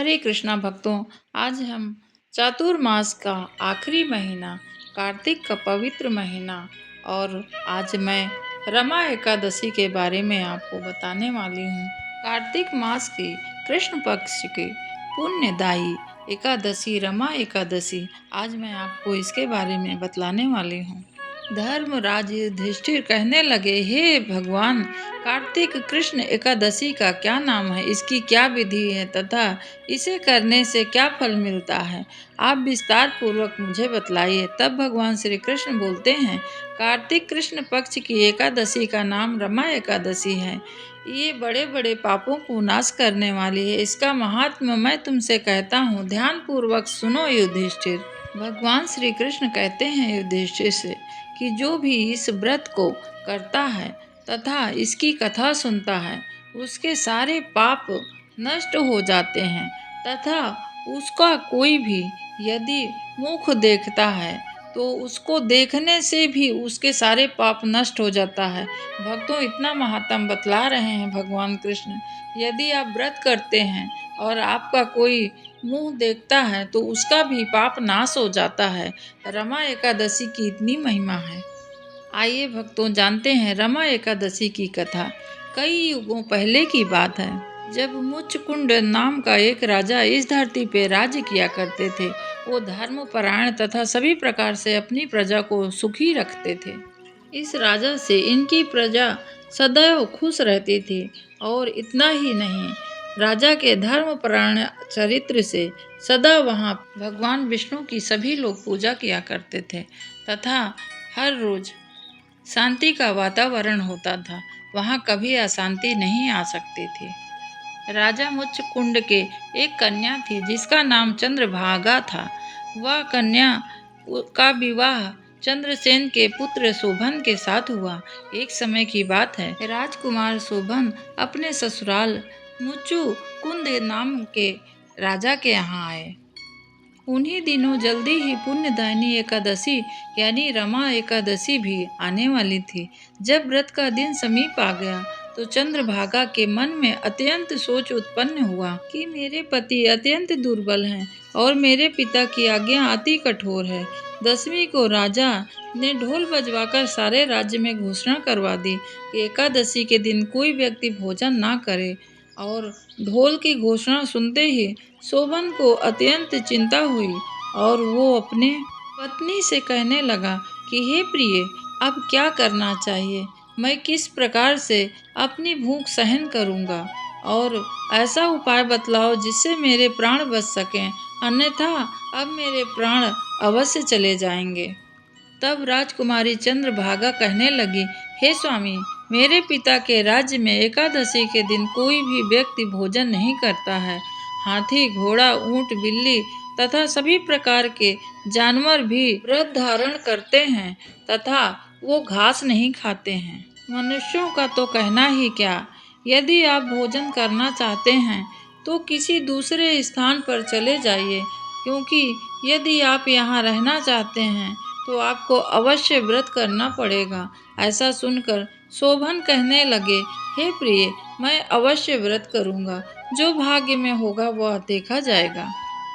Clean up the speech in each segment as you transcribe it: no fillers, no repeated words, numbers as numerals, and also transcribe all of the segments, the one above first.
हरे कृष्णा भक्तों, आज हम चातुर्मास का आखिरी महीना कार्तिक का पवित्र महीना और आज मैं रमा एकादशी के बारे में आपको बताने वाली हूँ। कार्तिक मास की कृष्ण पक्ष की पुण्यदायी एकादशी रमा एकादशी आज मैं आपको इसके बारे में बतलाने वाली हूँ। धर्मराज युधिष्ठिर कहने लगे, हे भगवान, कार्तिक कृष्ण एकादशी का क्या नाम है, इसकी क्या विधि है तथा इसे करने से क्या फल मिलता है, आप विस्तार पूर्वक मुझे बतलाइए। तब भगवान श्री कृष्ण बोलते हैं, कार्तिक कृष्ण पक्ष की एकादशी का नाम रमा एकादशी है। ये बड़े बड़े पापों को नाश करने वाली है। इसका महात्म्य मैं तुमसे कहता हूँ, ध्यान पूर्वक सुनो युधिष्ठिर। भगवान श्री कृष्ण कहते हैं युधिष्ठिर से कि जो भी इस व्रत को करता है तथा इसकी कथा सुनता है, उसके सारे पाप नष्ट हो जाते हैं तथा उसका कोई भी यदि मुख देखता है तो उसको देखने से भी उसके सारे पाप नष्ट हो जाता है। भक्तों, इतना महात्म बतला रहे हैं भगवान कृष्ण। यदि आप व्रत करते हैं और आपका कोई मुंह देखता है तो उसका भी पाप नाश हो जाता है। रमा एकादशी की इतनी महिमा है। आइए भक्तों, जानते हैं रमा एकादशी की कथा। कई युगों पहले की बात है, जब मुचकुंड नाम का एक राजा इस धरती पे राज्य किया करते थे। वो धर्मपरायण तथा सभी प्रकार से अपनी प्रजा को सुखी रखते थे। इस राजा से इनकी प्रजा सदैव खुश रहती थी और इतना ही नहीं, राजा के धर्मपरायण चरित्र से सदा वहाँ भगवान विष्णु की सभी लोग पूजा किया करते थे तथा हर रोज शांति का वातावरण होता था। वहाँ कभी अशांति नहीं आ सकती थी। राजा मुचकुंड के एक कन्या थी जिसका नाम चंद्रभागा था। वह कन्या का विवाह चंद्रसेन के पुत्र शोभन के साथ हुआ। एक समय की बात है, राजकुमार शोभन अपने ससुराल मुचुकुंद नाम के राजा के यहाँ आए। उन्हीं दिनों जल्दी ही पुण्यदायिनी एकादशी यानी रमा एकादशी भी आने वाली थी। जब व्रत का दिन समीप आ गया तो चंद्रभागा के मन में अत्यंत सोच उत्पन्न हुआ कि मेरे पति अत्यंत दुर्बल हैं और मेरे पिता की आज्ञा अति कठोर है। 10वीं को राजा ने ढोल बजवाकर सारे राज्य में घोषणा करवा दी कि एकादशी के दिन कोई व्यक्ति भोजन ना करे। और ढोल की घोषणा सुनते ही शोभन को अत्यंत चिंता हुई और वो अपने पत्नी से कहने लगा कि हे प्रिय, अब क्या करना चाहिए, मैं किस प्रकार से अपनी भूख सहन करूंगा और ऐसा उपाय बतलाओ जिससे मेरे प्राण बच सकें, अन्यथा अब मेरे प्राण अवश्य चले जाएंगे। तब राजकुमारी चंद्रभागा कहने लगी, हे स्वामी, मेरे पिता के राज्य में एकादशी के दिन कोई भी व्यक्ति भोजन नहीं करता है। हाथी, घोड़ा, ऊंट, बिल्ली तथा सभी प्रकार के जानवर भी व्रत धारण करते हैं तथा वो घास नहीं खाते हैं। मनुष्यों का तो कहना ही क्या, यदि आप भोजन करना चाहते हैं तो किसी दूसरे स्थान पर चले जाइए, क्योंकि यदि आप यहाँ रहना चाहते हैं तो आपको अवश्य व्रत करना पड़ेगा। ऐसा सुनकर शोभन कहने लगे, हे प्रिय, मैं अवश्य व्रत करूँगा, जो भाग्य में होगा वह देखा जाएगा।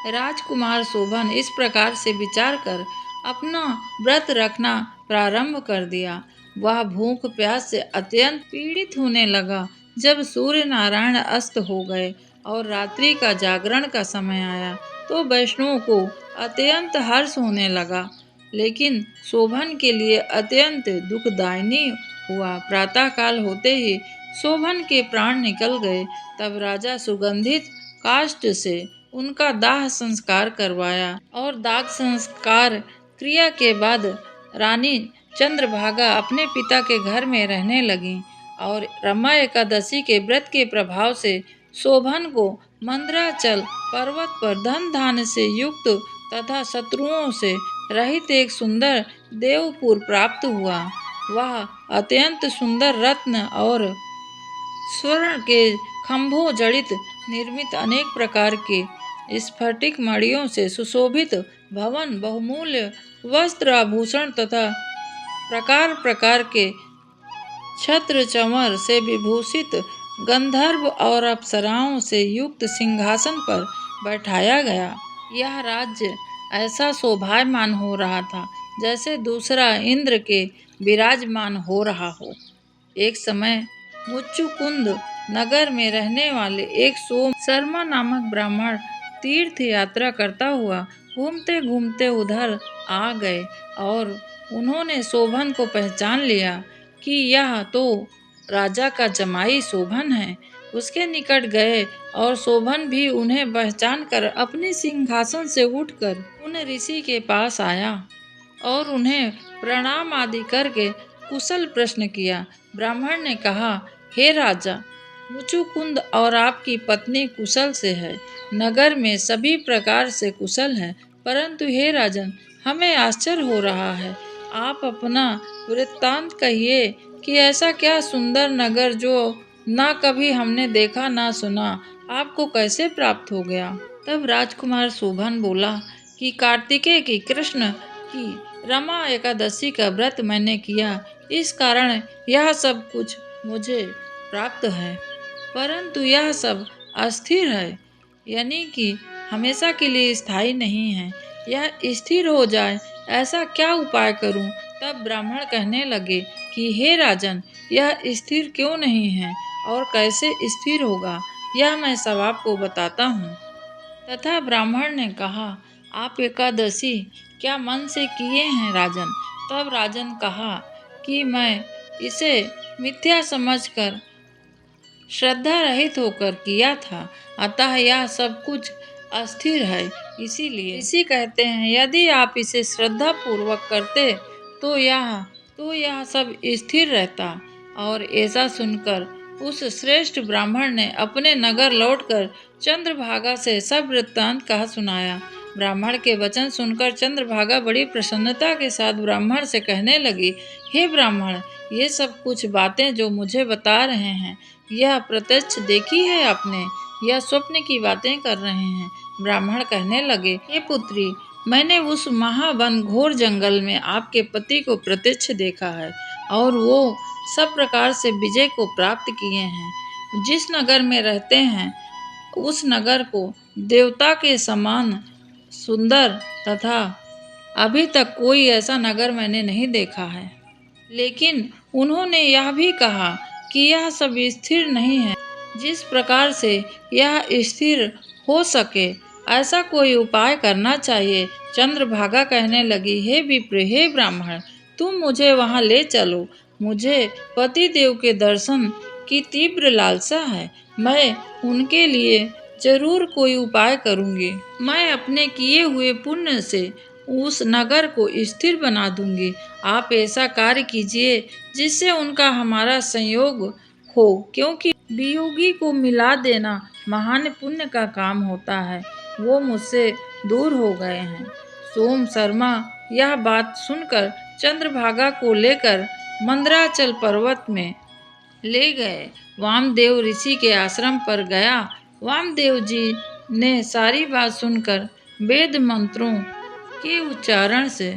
राजकुमार शोभन इस प्रकार से विचार कर अपना व्रत रखना प्रारंभ कर दिया। वह भूख प्यास से अत्यंत पीड़ित होने लगा। जब सूर्य नारायण अस्त हो गए और रात्रि का जागरण का समय आया तो वैष्णवों को अत्यंत हर्ष होने लगा, लेकिन शोभन के लिए अत्यंत दुखदायिनी हुआ। प्रातःकाल होते ही शोभन के प्राण निकल गए। तब राजा सुगंधित काष्ठ से उनका दाह संस्कार करवाया और दाह संस्कार क्रिया के बाद रानी चंद्रभागा अपने पिता के घर में रहने लगी और रमा एकादशी के व्रत के प्रभाव से शोभन को मंदराचल पर्वत पर धन धान्य से युक्त तथा शत्रुओं से रहित एक सुंदर देवपुर प्राप्त हुआ। वह अत्यंत सुंदर रत्न और स्वर्ण के खंभों जड़ित निर्मित अनेक प्रकार के स्फटिक मणियों से सुशोभित भवन, बहुमूल्य वस्त्र आभूषण तथा प्रकार प्रकार के छत्र चंवर से विभूषित गंधर्व और अप्सराओं से युक्त सिंहासन पर बैठाया गया। यह राज्य ऐसा शोभायमान हो रहा था जैसे दूसरा इंद्र के विराजमान हो रहा हो। एक समय मुच्चुकुंद नगर में रहने वाले एक सोम शर्मा नामक ब्राह्मण तीर्थ यात्रा करता हुआ घूमते घूमते उधर आ गए और उन्होंने शोभन को पहचान लिया कि यह तो राजा का जमाई शोभन है। उसके निकट गए और शोभन भी उन्हें पहचान कर अपने सिंहासन से उठकर उन ऋषि के पास आया और उन्हें प्रणाम आदि करके कुशल प्रश्न किया। ब्राह्मण ने कहा, हे राजा, मुचुकुंद और आपकी पत्नी कुशल से है। नगर में सभी प्रकार से कुशल है, परंतु हे राजन, हमें आश्चर्य हो रहा है। आप अपना वृत्तांत कहिए कि ऐसा क्या सुंदर नगर जो ना कभी हमने देखा ना सुना, आपको कैसे प्राप्त हो गया। तब राजकुमार शोभन बोला कि कार्तिकेय की कृष्ण की रमा एकादशी का व्रत मैंने किया, इस कारण यह सब कुछ मुझे प्राप्त है। परंतु यह सब अस्थिर है, यानी कि हमेशा के लिए स्थायी नहीं है। यह स्थिर हो जाए ऐसा क्या उपाय करूं। तब ब्राह्मण कहने लगे कि हे राजन, यह स्थिर क्यों नहीं है और कैसे स्थिर होगा, यह मैं सब आपको बताता हूँ। तथा ब्राह्मण ने कहा, आप एकादशी क्या मन से किए हैं राजन। तब राजन कहा कि मैं इसे मिथ्या समझकर श्रद्धा रहित होकर किया था, अतः यह सब कुछ अस्थिर है। इसीलिए इसी कहते हैं, यदि आप इसे श्रद्धा पूर्वक करते तो यह सब स्थिर रहता। और ऐसा सुनकर उस श्रेष्ठ ब्राह्मण ने अपने नगर लौटकर चंद्रभागा से सब वृत्तांत कहा सुनाया। ब्राह्मण के वचन सुनकर चंद्रभागा बड़ी प्रसन्नता के साथ ब्राह्मण से कहने लगी, हे ब्राह्मण, ये सब कुछ बातें जो मुझे बता रहे हैं, यह प्रत्यक्ष देखी है आपने, यह स्वप्न की बातें कर रहे हैं। ब्राह्मण कहने लगे, हे पुत्री, मैंने उस महावन घोर जंगल में आपके पति को प्रत्यक्ष देखा है और वो सब प्रकार से विजय को प्राप्त किए हैं। जिस नगर में रहते हैं उस नगर को देवता के समान सुंदर तथा अभी तक कोई ऐसा नगर मैंने नहीं देखा है। लेकिन उन्होंने यह भी कहा कि यह सब स्थिर नहीं है। जिस प्रकार से यह स्थिर हो सके ऐसा कोई उपाय करना चाहिए। चंद्रभागा कहने लगी, हे विप्र, हे ब्राह्मण, तुम मुझे वहां ले चलो। मुझे पति देव के दर्शन की तीव्र लालसा है। मैं उनके लिए जरूर कोई उपाय करूंगी। मैं अपने किए हुए पुण्य से उस नगर को स्थिर बना दूंगी। आप ऐसा कार्य कीजिए जिससे उनका हमारा संयोग हो, क्योंकि वियोगी को मिला देना महान पुण्य का काम होता है। वो मुझसे दूर हो गए हैं। सोम शर्मा यह बात सुनकर चंद्रभागा को लेकर मंदराचल पर्वत में ले गए। वामदेव ऋषि के आश्रम पर गया। वामदेव जी ने सारी बात सुनकर वेद मंत्रों के उच्चारण से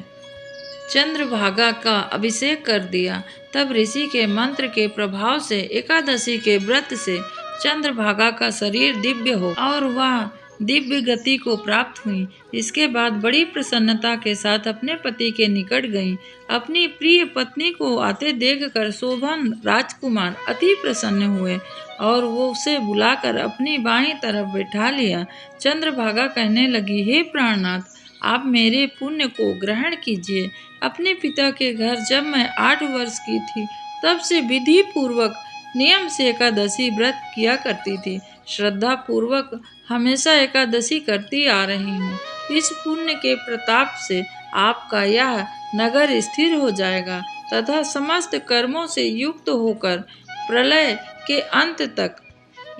चंद्रभागा का अभिषेक कर दिया। तब ऋषि के मंत्र के प्रभाव से एकादशी के व्रत से चंद्रभागा का शरीर दिव्य हो और वह दिव्य गति को प्राप्त हुई। इसके बाद बड़ी प्रसन्नता के साथ अपने पति के निकट गईं। अपनी प्रिय पत्नी को आते देखकर शोभन राजकुमार अति प्रसन्न हुए और वो उसे बुलाकर अपनी बाईं तरफ बैठा लिया। चंद्रभागा कहने लगी, हे प्राणनाथ, आप मेरे पुण्य को ग्रहण कीजिए। अपने पिता के घर जब मैं 8 वर्ष की थी तब से विधि पूर्वक नियम से एकादशी व्रत किया करती थी। श्रद्धा पूर्वक हमेशा एकादशी करती आ रही हूँ। इस पुण्य के प्रताप से आपका यह नगर स्थिर हो जाएगा तथा समस्त कर्मों से युक्त होकर प्रलय के अंत तक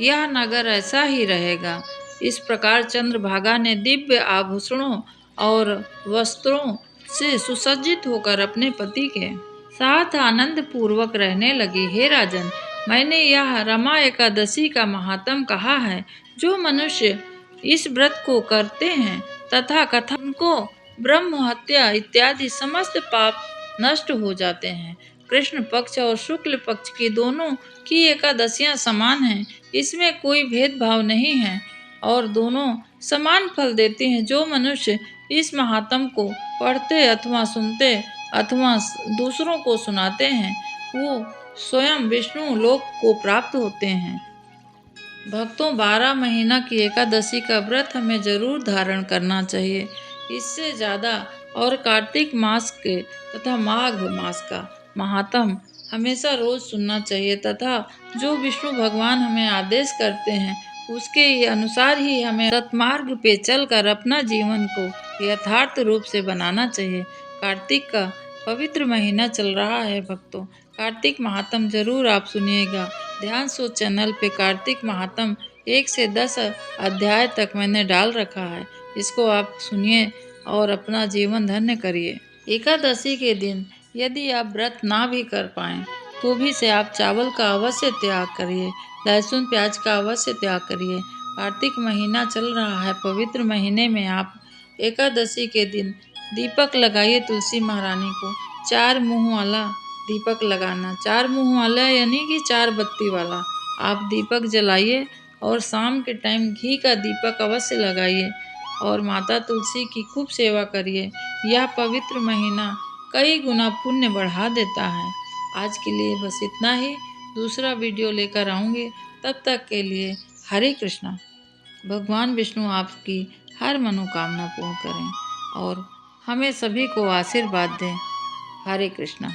यह नगर ऐसा ही रहेगा। इस प्रकार चंद्रभागा ने दिव्य आभूषणों और वस्त्रों से सुसज्जित होकर अपने पति के साथ आनंद पूर्वक रहने लगी। हे राजन, मैंने यह रमा एकादशी का महात्म कहा है। जो मनुष्य इस व्रत को करते हैं तथा कथा उनको ब्रह्म हत्या इत्यादि समस्त पाप नष्ट हो जाते हैं। कृष्ण पक्ष और शुक्ल पक्ष की दोनों की एकादशियां समान हैं, इसमें कोई भेदभाव नहीं है और दोनों समान फल देती हैं। जो मनुष्य इस महात्म को पढ़ते अथवा सुनते अथवा दूसरों को सुनाते हैं, वो स्वयं विष्णु लोक को प्राप्त होते हैं। भक्तों, 12 महीना की एकादशी का व्रत हमें जरूर धारण करना चाहिए। इससे ज़्यादा और कार्तिक मास के तथा माघ मास का महात्म हमेशा रोज सुनना चाहिए तथा जो विष्णु भगवान हमें आदेश करते हैं उसके अनुसार ही हमें सतमार्ग पे चलकर अपना जीवन को यथार्थ रूप से बनाना चाहिए। कार्तिक का पवित्र महीना चल रहा है भक्तों, कार्तिक महात्म जरूर आप सुनिएगा। ध्यान सो चैनल पे कार्तिक महात्म 1 से 10 अध्याय तक मैंने डाल रखा है, इसको आप सुनिए और अपना जीवन धन्य करिए। एकादशी के दिन यदि आप व्रत ना भी कर पाएं तो भी से आप चावल का अवश्य त्याग करिए, लहसुन प्याज का अवश्य त्याग करिए। कार्तिक महीना चल रहा है, पवित्र महीने में आप एकादशी के दिन दीपक लगाइए। तुलसी महारानी को 4 मुंह वाला दीपक लगाना, 4 मुंह वाला यानी कि 4 बत्ती वाला आप दीपक जलाइए और शाम के टाइम घी का दीपक अवश्य लगाइए और माता तुलसी की खूब सेवा करिए। यह पवित्र महीना कई गुना पुण्य बढ़ा देता है। आज के लिए बस इतना ही, दूसरा वीडियो लेकर आऊँगी। तब तक के लिए हरे कृष्णा। भगवान विष्णु आपकी हर मनोकामना पूर्ण करें और हमें सभी को आशीर्वाद दें। हरे कृष्णा।